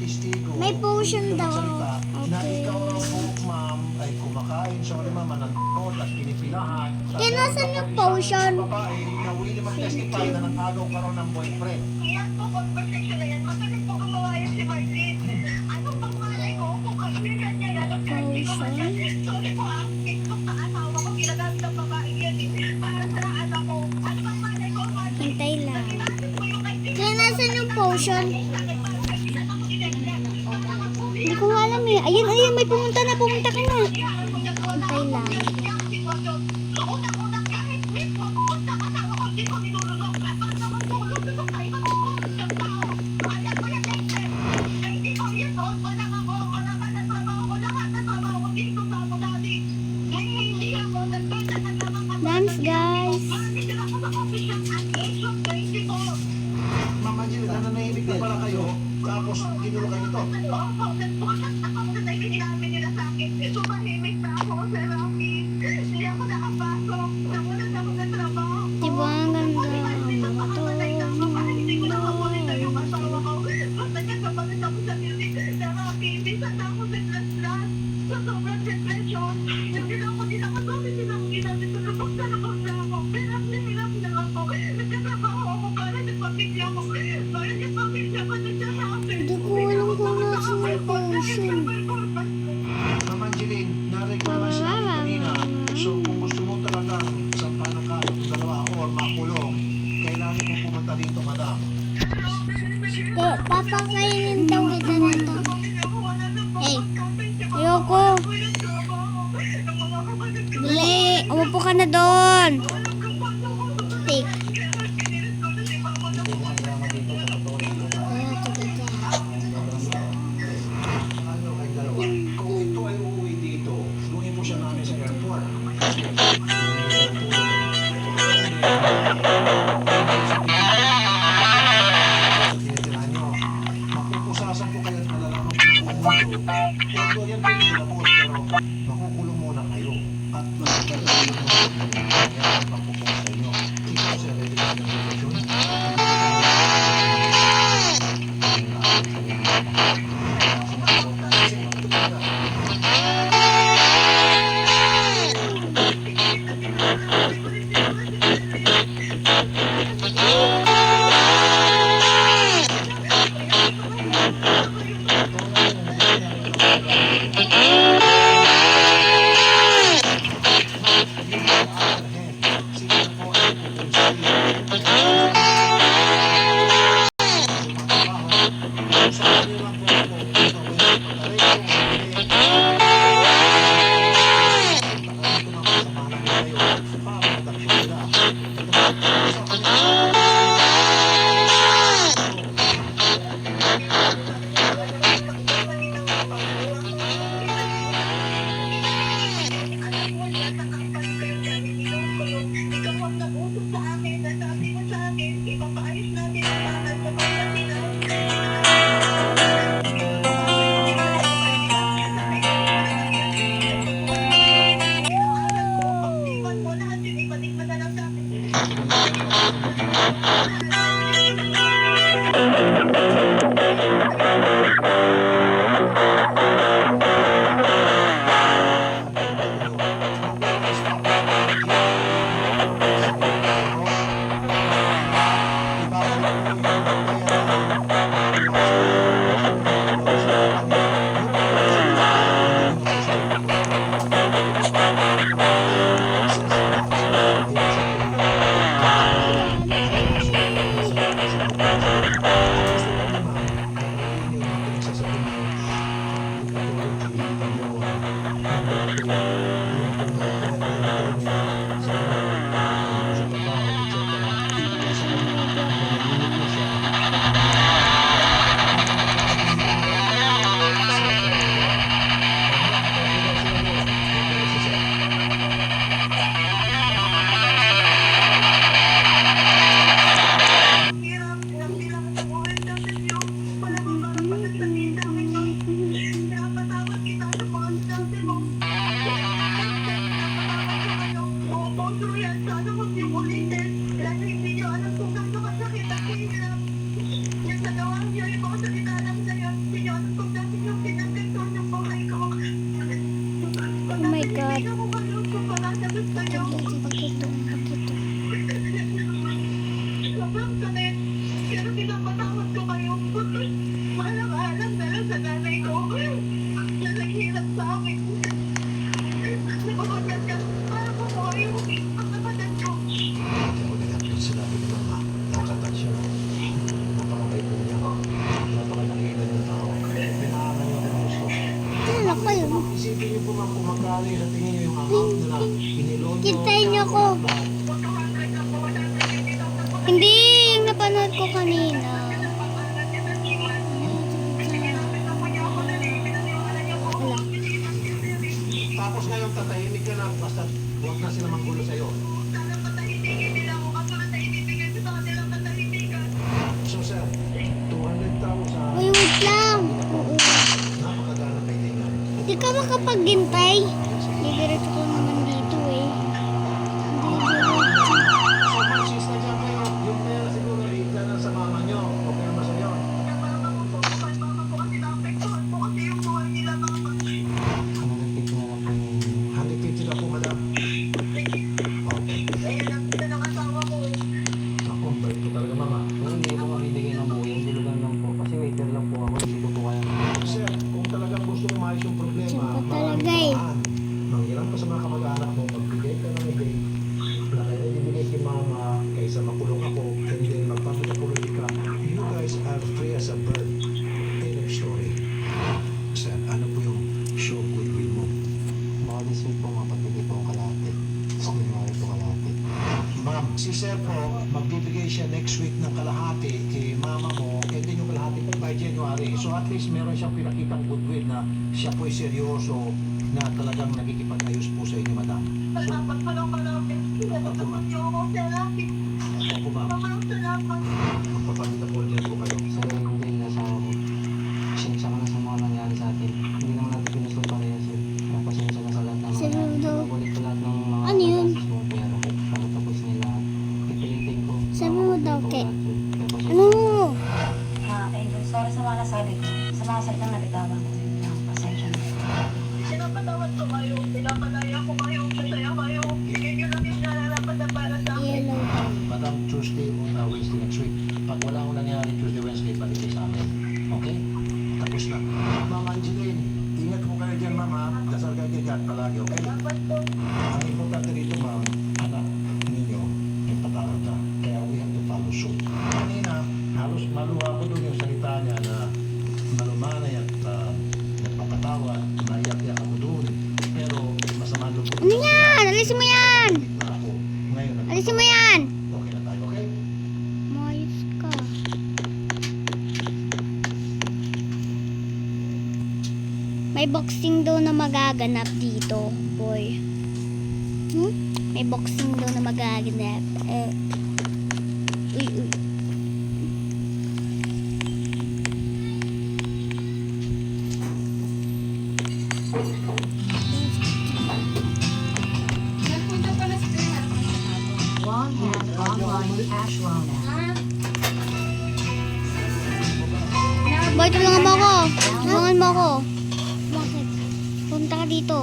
testigo. May potion daw. Na Okay. ikaw raw po, ma'am, ay kumakain. Sorry, ma'am, manantot at pinipilahan. Kaya nasan yung potion? Babae na willing mag-testify na nag-agaw ka raw ng boyfriend. Yan po, conversation na yan. Matagal po gumawa yan si Marlene. Ano pang malay ko kung kaibigan niya yan? Ang kasi ko man yan. Sorry po, ang TikTok na asawa ko, ginagamit ng babae yan eh. Para sa anak ko. Ano pang malay ko, Marlene? Hintay lang. Kaya nasan yung potion? Hindi ko nga alam eh. Ayun, ayun, may pumunta na. Pumunta ka na. Hintay lang. Dance, guys. Mama Jill, nananahimik na pala kayo. Tapos, tinulo kayo ito. Diba ang ganda? Hindi ko alam kung nasan yung potion. Mama Jeline, narinig ko naman sila kanina. So, kung gusto mo talaga sampahan ng kayo ng dalawa or makulong, kailangan mo pumunta dito, madam. Papakainin daw kita nito. Hey, ayoko. Dali, umupo ka na doon. Take. Kung ito ay uuwi dito, luhin mo siya namin sa airport. Tinitirahan nyo. Mapupusasan ko kayo at malalaman ko ng buong mundo. Although yan kayo nilabot, pero makukulong muna kayo. At magkakaroon mo yan ang pagpupong sa inyo. Ikaw, sir, ready ka ng relasyon? God. Hindi ako malungkot pala sa gusto niyo. Bakit to? Napakasakit. Pero pinapatawad ko kayo. Maalam-alam na lang sa nanay ko na naghirap sa akin. Napapagat ka para makuha yung pagkapagat ko. Ako na yung sinabi ni Mama, nakatat siya. Napakabait po niya. Napakalakihan ng tao. Pinaaral niya ng gusto. Ano ko yun? Isipin niyo po mga kumagkali sa tingin niyo yung amount na inilod niyo. Kintayin niyo ako. Hindi, yung napanood ko kanina. Wala. Tapos ngayon tatahimik ka lang basta huwag na sila manggulo sa'yo. So sir, 200,000. Uy, wait lang. Oo. Napakagana kailangan. Di ka makapaghintay. Didiretso ko naman dito eh. Hindi diretso. So magsista dyan kayo. Yung pera siguro iigla na sa mama nyo. Okay naman sa'yo. Handipiti na po, madam. Okay. Ako, balik ko talaga, mama. Hindi ko mabibigay ng buo. Yung dulugan lang po. Kasi waiter lang po ako. Hindi ko po kaya. Sir, kung talagang gusto mo maayos yung problema, Diyan pa maraming talaga eh. paraan. Manghiram ka sa mga kamag-anak mo, magbigay ka ng ibig. Na kaya ibigay kay mama, kaysa makulong ako, and then magpapapulong ka. You guys are free as a bird. End of story. Sir, ano po yung show goodwill mo? Baka this week po mapagbigay po ang kalahati. Tapos hindi mo ito kalahati. Ma'am, si Sir po, magbibigay siya next week ng kalahati kay mama mo, and then yung kalahati po by January. So at least meron siyang pinakitang goodwill na siya po'y seryoso na talagang nagkikipag-ayos po sa inyo, madam. So, ako ma'am, magpapalita po dyan po kayo. Sa hindi na sa ako. Pasensya ka na sa mga nangyari sa atin. Hindi naman natin pinusto parehas yun. Kaya pasensya ka sa lahat ng mga Saludo. Babalik ko lahat ng mga Ano yun? pagkasis mong pera ko. Para tapos nila. Pipilitin ko. Sabi mo daw, Babalik ko Kay. lahat yun. Kaya pasensya Ano? Angel, sorry sa mga nasabi ko. Sa mga salitang nabitawan ko. Pasensya na. Pinapatawad ko kayo. Pinapalaya ko kayo. Masaya kayo. Bigyan nyo lang yung nararapat na para sa akin. Yellow. Madam, Tuesday o Wednesday next week. Pag wala akong nangyari Tuesday, Wednesday, balik kayo sa amin. Okay? Tapos na. Mama Angeline, ingat mo kayo dyan, mama. Dasal kayo dyan palagi, okay? Ang importante dito, ma'am, anak ninyo, may patawad na. Kaya we have to follow suit. Kanina, halos maluha ko doon yung salita niya na malumanay at nagpapatawad, naiyak-iyak ako doon. Pero masama doon ko. Ano yan? Alisin mo yan! Na ako. Ngayon, Alisin mo yan! okay na tayo, okay? Mayos ka. May boxing daw na magaganap dito, boy. May boxing daw na magaganap. Uy, uy. Nagpunta pala si Kuya. Boy, tulungan mo ako. Tulungan mo ako. Bakit? Punta ka dito.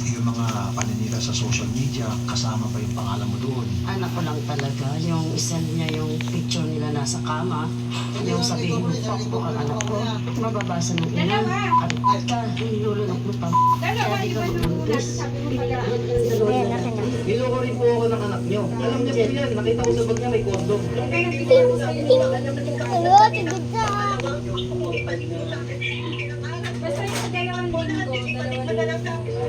Yung mga paninira sa social media, kasama pa yung pangalan mo doon. Anak ko lang talaga, yung isend niya yung picture nila nasa kama, yung sabihin mo, po ang anak ko, mababasa ng ina, at ka, nilulunok mo pa. Kaya di ka magbuntis. Niloko rin po ako ng anak niyo. Alam niya po yan. Nakita ko sa bag niya may kondom. Hello, tigod ka. Basta yung dalawang linggo.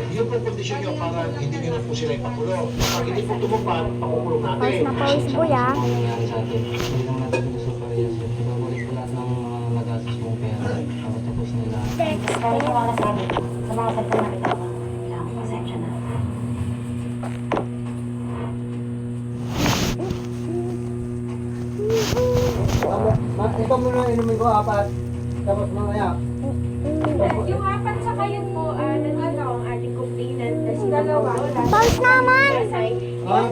Yun po kondisyon nyo para hindi nyo na po sila ipakulong. Pag hindi po tumupad, pakukulong natin. Pawis boy ah. Mga nangyari sa atin. Hindi naman natin pinusto parehas yun. Babalik ko lahat ng mga nagasis mong pera. Para tapos nila. Sorry sa mga nasabi ko. Sa mga salitang nabitawan ko. Pasensya na. Ito muna inumin ko, apat. Tapos mamaya. Yung apat sa kayo po, nandito ang Pulse naman!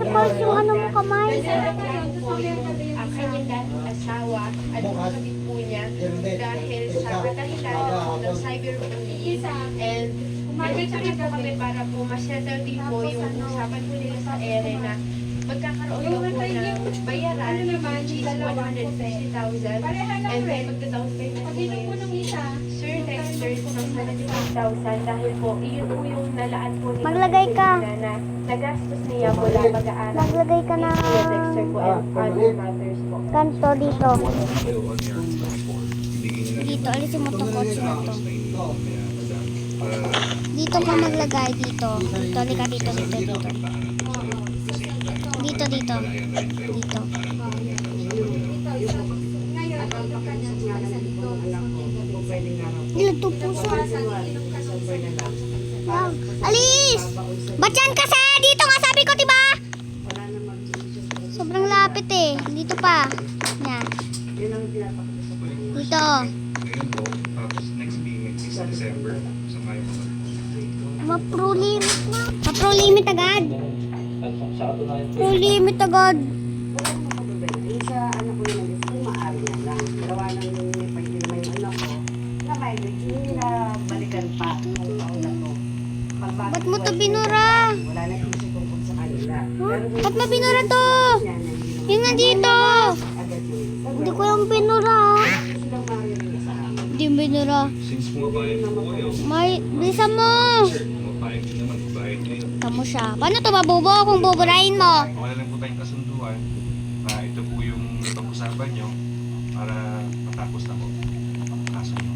Pulse yung ano mo kamay. Ang kanyang dating asawa at kapatid po niya dahil sa kadahilan ng cyberbullying and nandito rin po kami para po masettle din po yung usapan po nila sa ere na magkakaroon daw po ng bayaran which is 150,000 and then magta-down payment po ngayon Sir Dexter ng 75,000 dahil po iyon po yung nalaan po nila Maglagay ka. na nagastos niya mula mag-aaral. Maglagay ka na Sir Dexter po and other matters po. kanto dito. Dito, alisin mo itong kotse na to. Dito ka maglagay, dito. Dito, halika dito, dito, dito. Dito, dito. Dito. Ilan to puso? Wow. Alis! Ba't yan kasi? Dito nga sabi ko, diba? Sobrang lapit eh. Dito pa. Yan. Dito. Ngayon po, tapos next payment is December. Sa Mayo. Ma-pro limit na. Ma-pro limit agad. Pro limit agad. Yung sa anak ko naman, kung maaari na lang. Gawa ng may pagkilma yung anak ko, na may hindi na balikan pa kung taon na to. Ba't mo to binura? Wala na isip ko sa kanila. Ba't mo binura to? Yun nga dito. Hindi ko yung binura. Hindi yung binura. Since mabalik po kayo, May, bisa mo. mapayag din naman, bayad ngayon. Tamo siya. Paano to mabubo kung buburahin mo? Wala lang po tayong kasunduan na ito po yung pag-usapan nyo para matapos na po. Kaso nyo.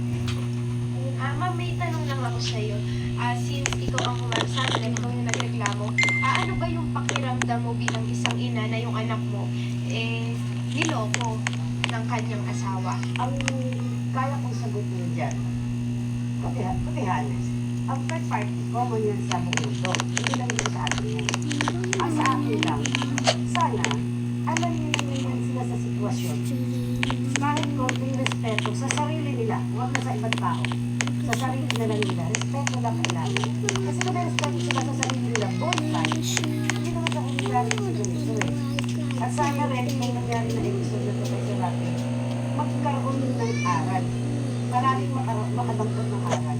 Ma'am, may tanong lang ako sa iyo. Since ikaw ang kumarasada na ikaw yung nagreklamo, ano ba yung pakiramdam mo bilang isang ina na yung anak mo niloko ng kanyang asawa? Ang kaya kong sagutin dyan, honest, ang third party, common yan sa buong mundo. Hindi lang yung sa atin yan. Ang sa akin lang, sana, alam niyo naman yan sila sa sitwasyon. Kahit konting respeto sa sarili nila, huwag na sa ibang tao. Sa sarili na lang nila, respeto lang kailangan. Kasi kung may respeto sila sa sarili nila, both sides, hindi naman sa kung nangyari sa ganito eh. At sana rin, kung nangyari na episode na ito kay Sir Rafi, magkaroon ng aral. Maraming makadangkot ng aral.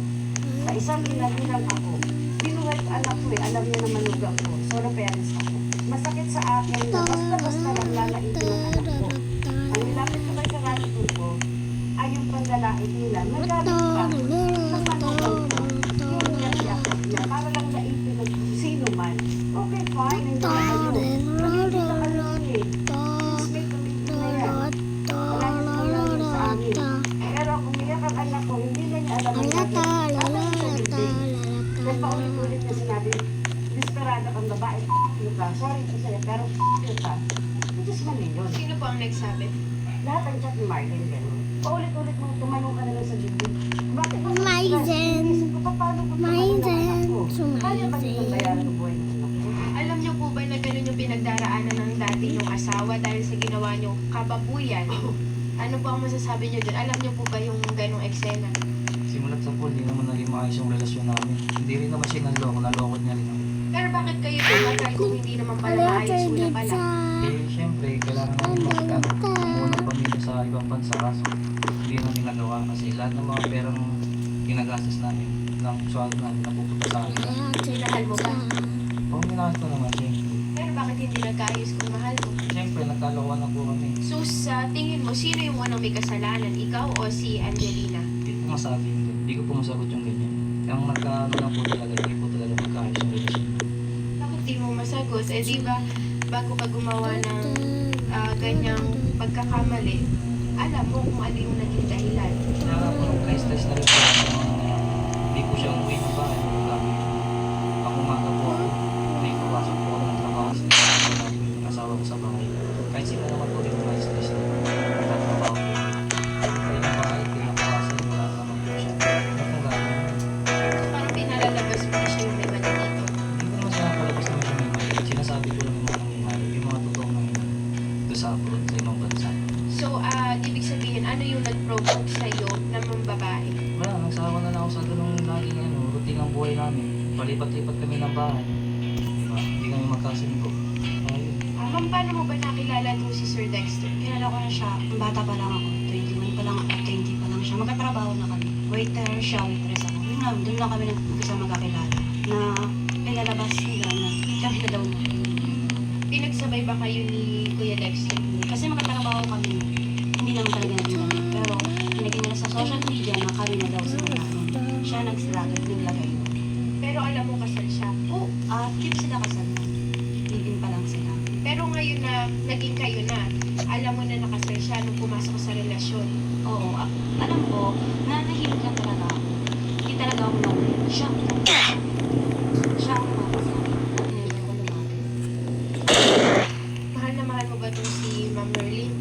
Sa isang ginagalang ako, binuhay ko anak ko eh, alam niya na manugang ko, solo parents ako. Masakit sa akin na basta-basta lang lalaitin ng anak ko. Ang nilapit ko kay Sir Rafi ko, ay yung paglalait nila, naggamit pa ng manugang ko. Yung niyakyak niya, para lang laipin ng sino man. Okay, fine, hindi na kayo. Hindi na kayo eh. Please make commitment na yan. Wala niyo po lang sa amin. Pero kung umiyak ang anak ko, hindi na niya alam ang gagawin. Alam niya sa bibig. Dahil paulit-ulit na sinabi, desperado kang babae, ka. Sorry po sa'yo, pero ka. Which is mali yun. Sino po ang nagsabi? Lahat ang chat ni Martin, gano'n. Paulit-ulit mo, tumanong ka na lang sa bibig. Bakit mo Maizen. Isip ko, paano ko tumanong ang anak ko? Kaya ba dito bayaran ng buhay ng anak ko? Alam niyo po ba na gano'n yung pinagdaraanan ng dati yung asawa dahil sa ginawa niyo kababuyan? Ano po ang masasabi niyo dun? Alam niyo po ba yung ganong eksena? Simulat sa pool, hindi naman naging maayos yung relasyon namin. Hindi rin naman siya naloko niya rin ako. Pero bakit kayo tumatay kung hindi naman pala maayos una pala? Eh, syempre, kailangan namin umuha ng pamilya sa ibang bansa. Kaso, hindi namin nagawa kasi lahat ng mga perang ginagastos namin ng sweldo namin napupunta sa akin. Sinahal mo ba? Oo, minahal ko naman, syempre. Pero bakit hindi nagkaayos kung mahal mo? Syempre, nagkalokohan na po kami. So sa tingin mo, sino yung unang may kasalanan? Ikaw o si Angelina? Hindi ko masabi yun. Hindi ko po masagot yung ganyan. Ang nagkaano lang po talaga, hindi po talaga magkaayos yung relasyon. Bakit di mo masagot? Eh di ba, bago ka gumawa ng ganyang pagkakamali, alam mo kung ano yung naging dahilan. Kaya nga po, stress na rin po. Hindi po siya umuwi ng bahay. Ako umaga po ako. Hindi ko pasok po ako ng trabaho sa asawa ko sa bahay. Kahit sila naman po rin mga stress na nagtatrabaho po. Kaya yung bahay, pinapakasan, wala naman po siya. Ano kung gano'n? Parang pinalalabas mo na siya yung may mali dito. Hindi ko naman siya nakalabas naman siya may mali. Sinasabi ko lang yung mga nangyayari, yung mga totoong nangyayari doon sa abroad, sa ibang bansa. So, ibig sabihin, ano yung nag-provoke sa'yo na mga babae? Wala, nagsawa na lang ako sa ganung laging routine ng buhay namin. Palipat-lipat kami ng bahay. magkasundo. Ayun. Ma'am, paano mo ba nakilala itong si Sir Dexter? Kilala ko na siya, nung bata pa lang ako, 21 pa lang ako, 20 pa lang siya. Magkatrabaho na kami. Waiter siya, waitress ako. Yun lang, doon lang kami nag-umpisa magkakilala. Na pinalabas nila na kami na daw na. Pinagsabay ba kayo ni Kuya Dexter? Kasi magkatrabaho kami, hindi naman talaga natin. Pero pinagin nila sa social media na kami na daw sila namin. Siya nagsilagay, naglagay. Pero alam mo kasal siya. Oo, keep sila kasal. Living pa lang sila. Pero ngayon na naging kayo na, alam mo na nakasal siya nung pumasok sa relasyon. Oo, alam ko na nahilig lang talaga ako. Hindi talaga ako lumapit. Siya ako lumapit sa akin. Never ako lumapit. Mahal na mahal mo ba itong si Ma'am Merlin?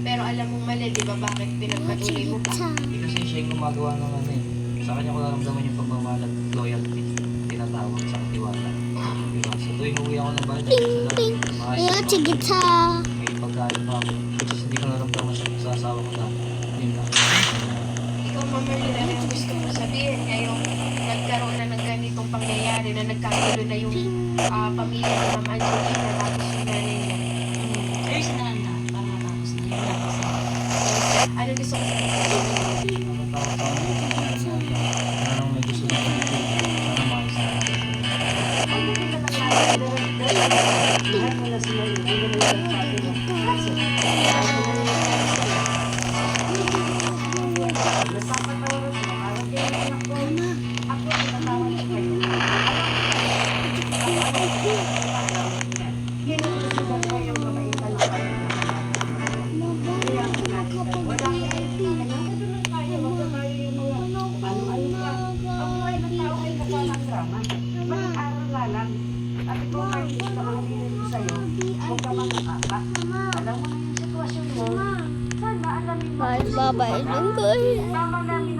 Pero alam mong mali, di ba, bakit pinagpatuloy mo pa? Hindi kasi siya yung gumagawa ng ano eh. Sa kanya ko naramdaman yung pagmamahal at loyalty. Tinatawag sa katiwala. Diba? So tuwing uwi ako ng bahay, maayos ako. May pagkain pa ako. Which is hindi ko naramdaman sa asawa ko na yun lang. Ikaw, Ma'am Merlin, ano yung gusto mo sabihin ngayong nagkaroon na ng ganitong pangyayari na nagkagulo na yung pamilya ni Ma'am Angelina tapos yung nanay niya? First na lang na, para matapos na yun lang kasi. Ano gusto mo sabihin? Anong may gusto na dito? Sana maayos na natin. Lahat wala sila yun. Hindi na lang sabi mo. Kasi, nasapatawa sila. Parang kaya anak ko. Ako ang tatawag ko kayo. Ginususugan ko yung kabaitan na kayo. Kaya ang natin. Wala ko ay nagkakaroon tayo. Magkakayo yung mga ano-ano pa. Ako ay nagtao ay nagkakadrama. Mag-aaral nga lang. At ito ay nakakalinis ko sa'yo. Huwag ka makakaka. Alam mo na yung sitwasyon mo. Sana alamin mo. Bye-bye. Mama namin